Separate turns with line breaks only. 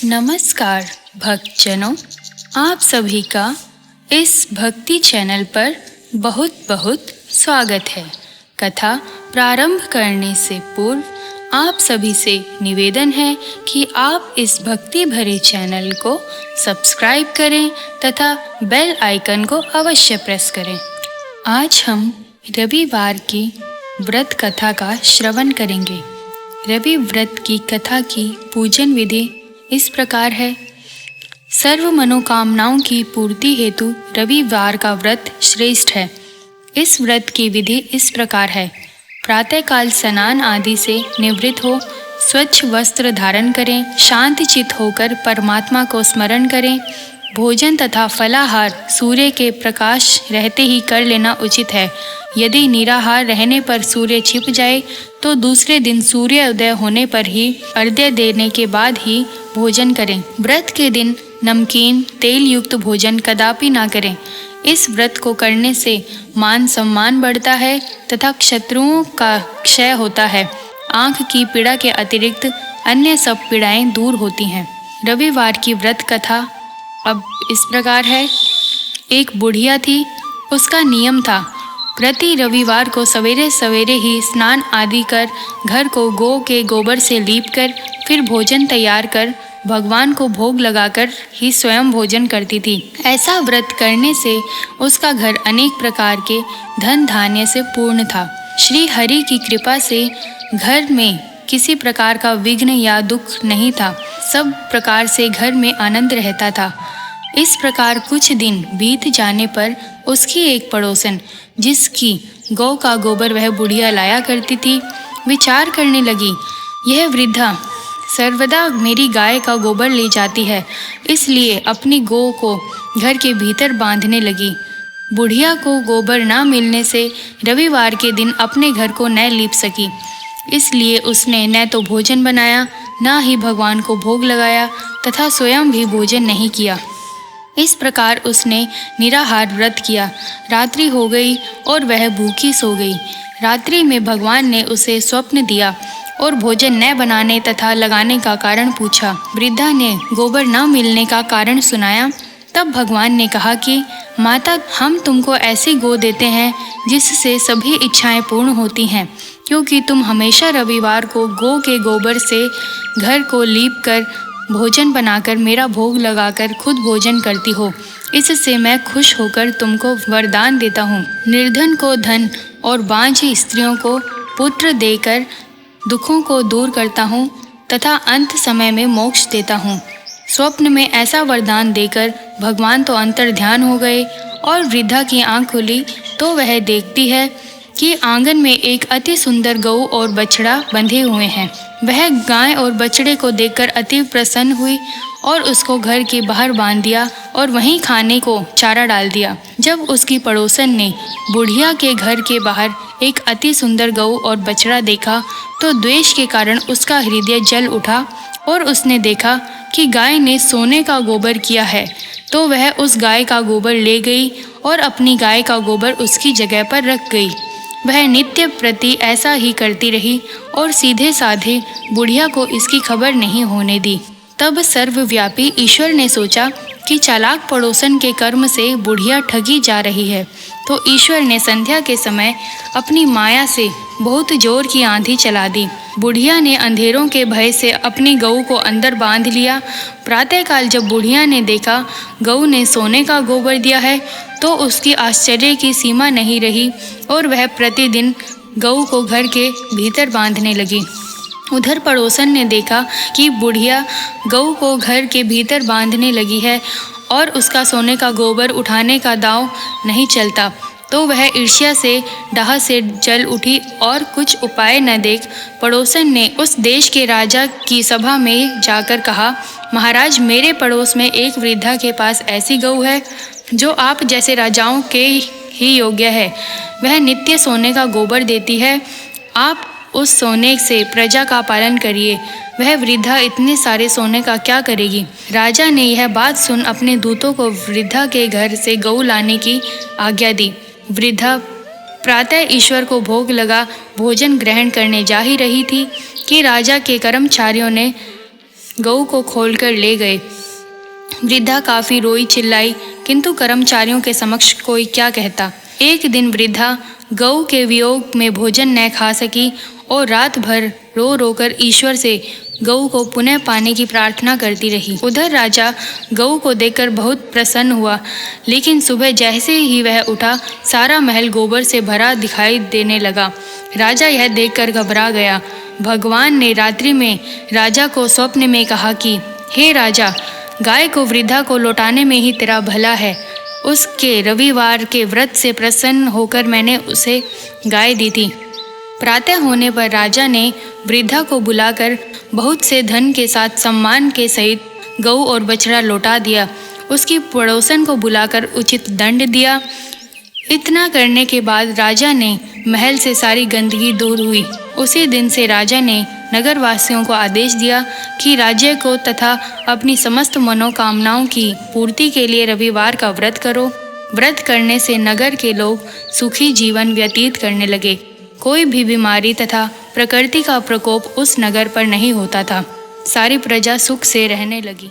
नमस्कार भक्तजनों, आप सभी का इस भक्ति चैनल पर बहुत बहुत स्वागत है। कथा प्रारंभ करने से पूर्व आप सभी से निवेदन है कि आप इस भक्ति भरे चैनल को सब्सक्राइब करें तथा बेल आइकन को अवश्य प्रेस करें। आज हम रविवार की व्रत कथा का श्रवण करेंगे। रवि व्रत की कथा की पूजन विधि इस प्रकार है। सर्व मनोकामनाओं की पूर्ति हेतु रविवार का व्रत श्रेष्ठ है। इस व्रत की विधि इस प्रकार है। प्रातःकाल स्नान आदि से निवृत्त हो स्वच्छ वस्त्र धारण करें, शांत चित्त होकर परमात्मा को स्मरण करें। भोजन तथा फलाहार सूर्य के प्रकाश रहते ही कर लेना उचित है। यदि निराहार रहने पर सूर्य छिप जाए तो दूसरे दिन सूर्योदय होने पर ही अर्घ्य देने के बाद ही भोजन करें। व्रत के दिन नमकीन तेल युक्त भोजन कदापि ना करें। इस व्रत को करने से मान सम्मान बढ़ता है तथा शत्रुओं का क्षय होता है। आँख की पीड़ा के अतिरिक्त अन्य सब पीड़ाएं दूर होती हैं। रविवार की व्रत कथा अब इस प्रकार है। एक बुढ़िया थी। उसका नियम था प्रति रविवार को सवेरे सवेरे ही स्नान आदि कर घर को गौ के गोबर से लीप कर फिर भोजन तैयार कर भगवान को भोग लगाकर ही स्वयं भोजन करती थी। ऐसा व्रत करने से उसका घर अनेक प्रकार के धन धान्य से पूर्ण था। श्री हरि की कृपा से घर में किसी प्रकार का विघ्न या दुख नहीं था। सब प्रकार से घर में आनंद रहता था। इस प्रकार कुछ दिन बीत जाने पर उसकी एक पड़ोसन, जिसकी गौ का गोबर वह बुढ़िया लाया करती थी, विचार करने लगी, यह वृद्धा सर्वदा मेरी गाय का गोबर ले जाती है, इसलिए अपनी गौ को घर के भीतर बांधने लगी। बुढ़िया को गोबर न मिलने से रविवार के दिन अपने घर को न लीप सकी, इसलिए उसने न तो भोजन बनाया न ही भगवान को भोग लगाया तथा स्वयं भी भोजन नहीं किया। इस प्रकार उसने निराहार व्रत किया। रात्रि हो गई और वह भूखी सो गई। रात्रि में भगवान ने उसे स्वप्न दिया और भोजन न बनाने तथा लगाने का कारण पूछा। वृद्धा ने गोबर न मिलने का कारण सुनाया। तब भगवान ने कहा कि माता, हम तुमको ऐसी गौ देते हैं जिससे सभी इच्छाएं पूर्ण होती हैं, क्योंकि तुम हमेशा रविवार को गौ के गोबर से घर को लीप कर भोजन बनाकर मेरा भोग लगाकर खुद भोजन करती हो। इससे मैं खुश होकर तुमको वरदान देता हूँ। निर्धन को धन और बांझ स्त्रियों को पुत्र देकर दुखों को दूर करता हूँ तथा अंत समय में मोक्ष देता हूँ। स्वप्न में ऐसा वरदान देकर भगवान तो अंतर्ध्यान हो गए और वृद्धा की आंख खुली तो वह देखती है कि आंगन में एक अति सुंदर गऊ और बछड़ा बंधे हुए हैं। वह गाय और बछड़े को देखकर अति प्रसन्न हुई और उसको घर के बाहर बांध दिया और वहीं खाने को चारा डाल दिया। जब उसकी पड़ोसन ने बुढ़िया के घर के बाहर एक अति सुंदर गऊ और बछड़ा देखा तो द्वेष के कारण उसका हृदय जल उठा और उसने देखा कि गाय ने सोने का गोबर किया है, तो वह उस गाय का गोबर ले गई और अपनी गाय का गोबर उसकी जगह पर रख गई। वह नित्य प्रति ऐसा ही करती रही और सीधे साधे बुढ़िया को इसकी खबर नहीं होने दी। तब सर्वव्यापी ईश्वर ने सोचा कि चालाक पड़ोसन के कर्म से बुढ़िया ठगी जा रही है, तो ईश्वर ने संध्या के समय अपनी माया से बहुत जोर की आंधी चला दी। बुढ़िया ने अंधेरों के भय से अपनी गऊ को अंदर बांध लिया। प्रातःकाल जब बुढ़िया ने देखा गऊ ने सोने का गोबर दिया है तो उसकी आश्चर्य की सीमा नहीं रही और वह प्रतिदिन गऊ को घर के भीतर बांधने लगी। उधर पड़ोसन ने देखा कि बुढ़िया गऊ को घर के भीतर बांधने लगी है और उसका सोने का गोबर उठाने का दांव नहीं चलता, तो वह ईर्ष्या से डाह से जल उठी और कुछ उपाय न देख पड़ोसन ने उस देश के राजा की सभा में जाकर कहा, महाराज, मेरे पड़ोस में एक वृद्धा के पास ऐसी गऊ है जो आप जैसे राजाओं के ही योग्य है। वह नित्य सोने का गोबर देती है। आप उस सोने से प्रजा का पालन करिए। वह वृद्धा इतने सारे सोने का क्या करेगी। राजा ने यह बात सुन अपने दूतों को वृद्धा के घर से गऊ लाने की आज्ञा दी। वृद्धा प्रातः ईश्वर को भोग लगा भोजन ग्रहण करने जा ही रही थी कि राजा के कर्मचारियों ने गऊ को खोलकर ले गए। वृद्धा काफी रोई चिल्लाई, किंतु कर्मचारियों के समक्ष कोई क्या कहता। एक दिन वृद्धा गऊ के वियोग में भोजन न खा सकी और रात भर रो रो कर ईश्वर से गऊ को पुनः पाने की प्रार्थना करती रही। उधर राजा गऊ को देखकर बहुत प्रसन्न हुआ, लेकिन सुबह जैसे ही वह उठा, सारा महल गोबर से भरा दिखाई देने लगा। राजा यह देखकर घबरा गया। भगवान ने रात्रि में राजा को स्वप्न में कहा कि हे राजा, गाय को वृद्धा को लौटाने में ही तेरा भला है। उसके रविवार के व्रत से प्रसन्न होकर मैंने उसे गाय दी थी। प्रातः होने पर राजा ने वृद्धा को बुलाकर बहुत से धन के साथ सम्मान के सहित गऊ और बछड़ा लौटा दिया। उसकी पड़ोसन को बुलाकर उचित दंड दिया। इतना करने के बाद राजा ने महल से सारी गंदगी दूर हुई। उसी दिन से राजा ने नगरवासियों को आदेश दिया कि राज्य को तथा अपनी समस्त मनोकामनाओं की पूर्ति के लिए रविवार का व्रत करो। व्रत करने से नगर के लोग सुखी जीवन व्यतीत करने लगे। कोई भी बीमारी तथा प्रकृति का प्रकोप उस नगर पर नहीं होता था। सारी प्रजा सुख से रहने लगी।